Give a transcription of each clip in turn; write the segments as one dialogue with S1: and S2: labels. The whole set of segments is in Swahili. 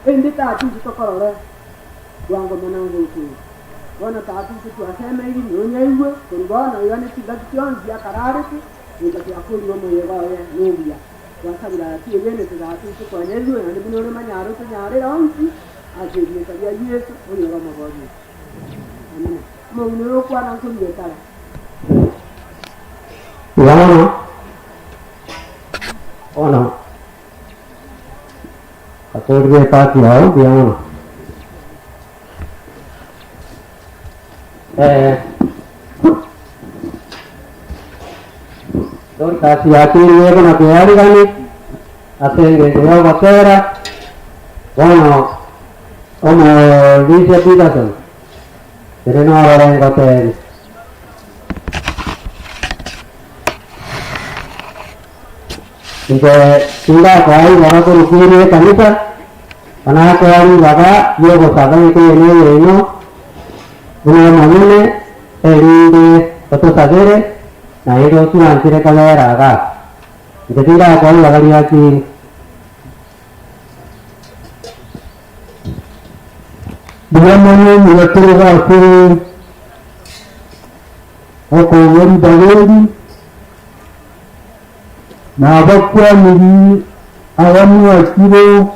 S1: Ende tatu zitokorore wango mwanangu uku wana tatu kitu aseme ili nyonya iwe kulibana yani kidakionzi ya karariki ngati akuri wo moyeba ya nubia wasabira ati yene tatu kitu anyezwe yani binore manyaro to nyare ronzi ajiri kabya yesu uri wa mabozi amina mo unoro kwa nangu ngekala
S2: Yana ona atorge pati ao yana don kasi atiri ego na piari gani asenge deo batera bueno como dice Peterson sereno ahora en hotel Jika tidak kau bawa ke rumah kanisa, karena kau bawa dia bersama itu ini, punya mana ini betul saja, nah itu tu nanti kalau ada, jadi tidak kau bawa dia lagi. Dia mana melakukan apa? Aku beri bagi. Nabakwamiri abamu akiro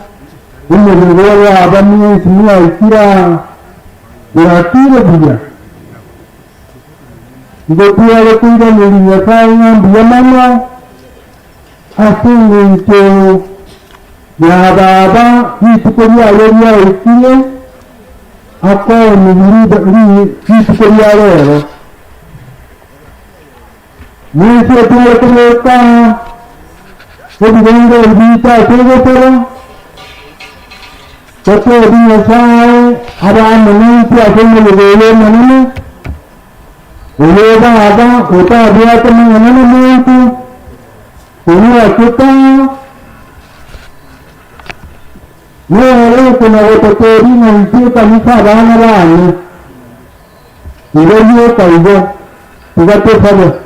S2: umuriro abamu simwa ikira uratire buya ngokuya kuira muri yakanya mbiyamana asinge yababa yitukuri ayoya ikire akwa muri yitukuri ayoya Nisi tuwa Jadi dengan bisa juga pun, tapi dia saya ada menanti apa yang boleh mana, boleh ada kita dia tu mana menanti, ini kita, ni orang kena berpikir nanti kami sahaja lagi, ini kayu, tidak tersabar.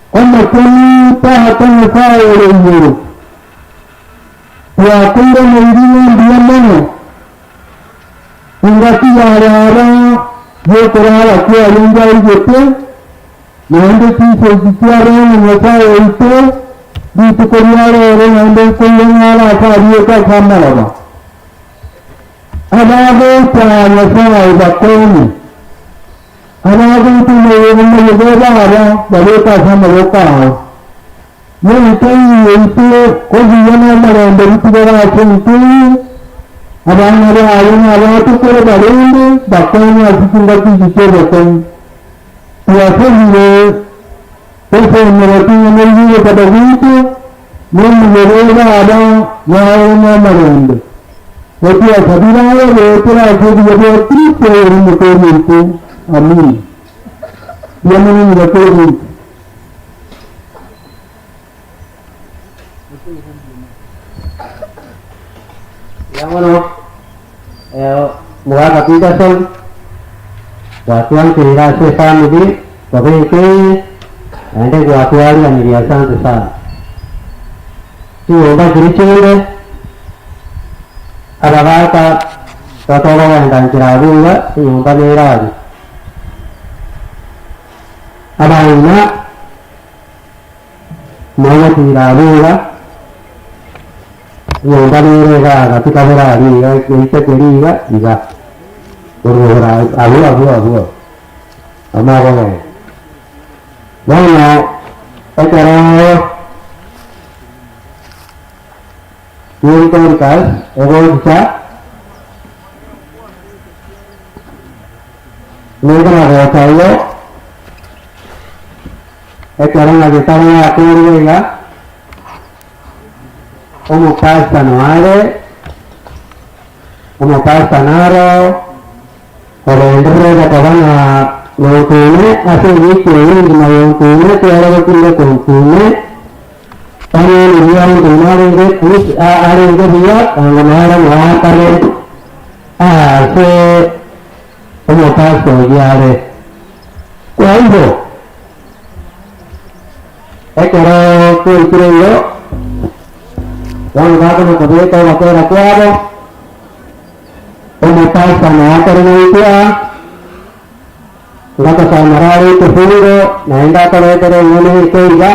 S2: Amma kun ta hatan fa'ile yuru wa kun da mundin biyan mana ingati yara yo kurala ko alinga yete nande ti se jitara ne fa'ile ite di to kurala ne nande ko yana fa riyo ka kamala ba ana go ta ne fa'ile ba ko ni Anagu itu menjaga ada mereka sama mereka. Mereka itu kojian orang dari negara asing itu ada itu kalau baru bahkan asing tinggal di situ bahkan biasa ini person mereka yang menjadi pada itu menjaga ada yang orang. Jadi sebenarnya mereka itu jadi tipe orang itu. Amin. Dia mana betul. Yang mana? Muka kita sen. Batuan cerita sesan ini, tapi itu nanti gua kuali yang biasa sesan. Tu orang cerita ni, ada kata kata orang yang dan cerita juga, yang tak merah. Abangnya mau tidak juga, yang tadi mereka tapi kamera ini kita beri juga, bergerak abu, sama apa? Mana acara ini kan bisa, ini kan ada saya. Sekarang lagi tanya aku juga, como pasta no are, como pasta naro, kalau entrar ke kawana lotune, asal gitu ini lotune, tiada berpindah lotune, tanya dia lotune ini, terus ada juga dia, kalau nara mau kare, se, como pasta dia are, kuayo. Kalau tu yo, orang kata nak kerja kalau macam nak kuat, umepasa na akarinitia ngata sa marari kufungo naenda karetere ngone keiga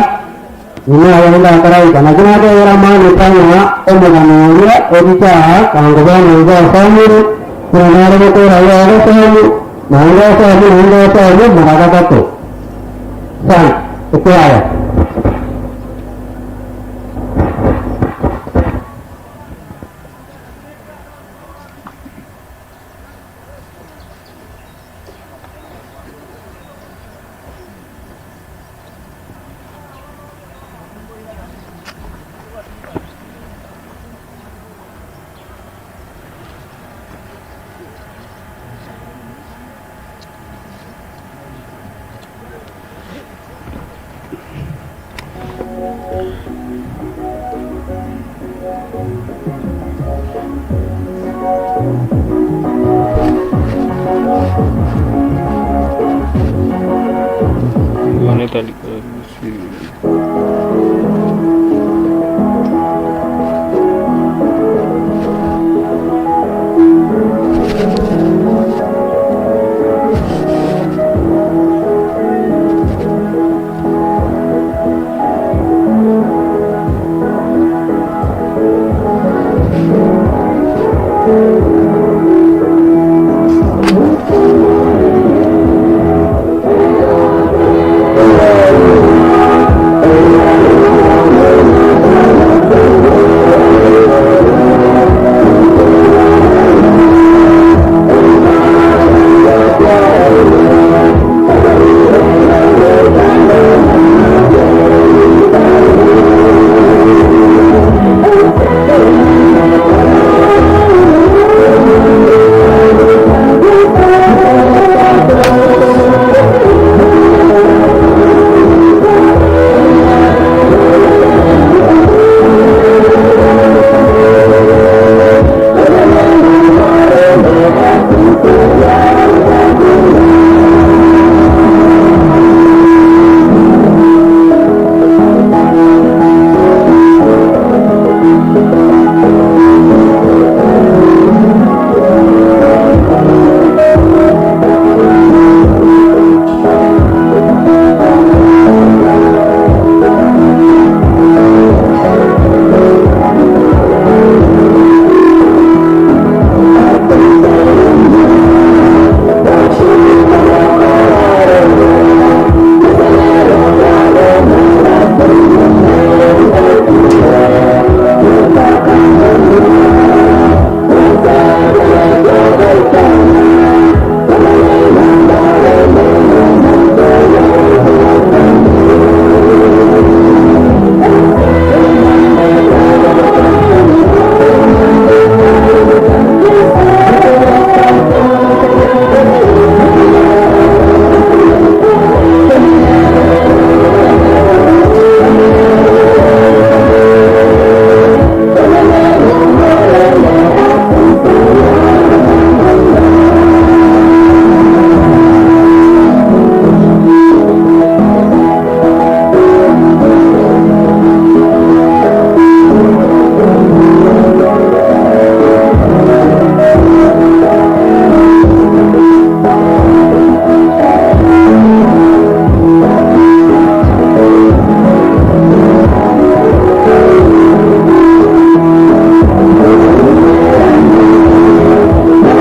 S2: nina wenda karai kana kana era mani tanya omuganoria odita kangobana uga samuru kunare ko raya samu nanga samu maragatato san itu aya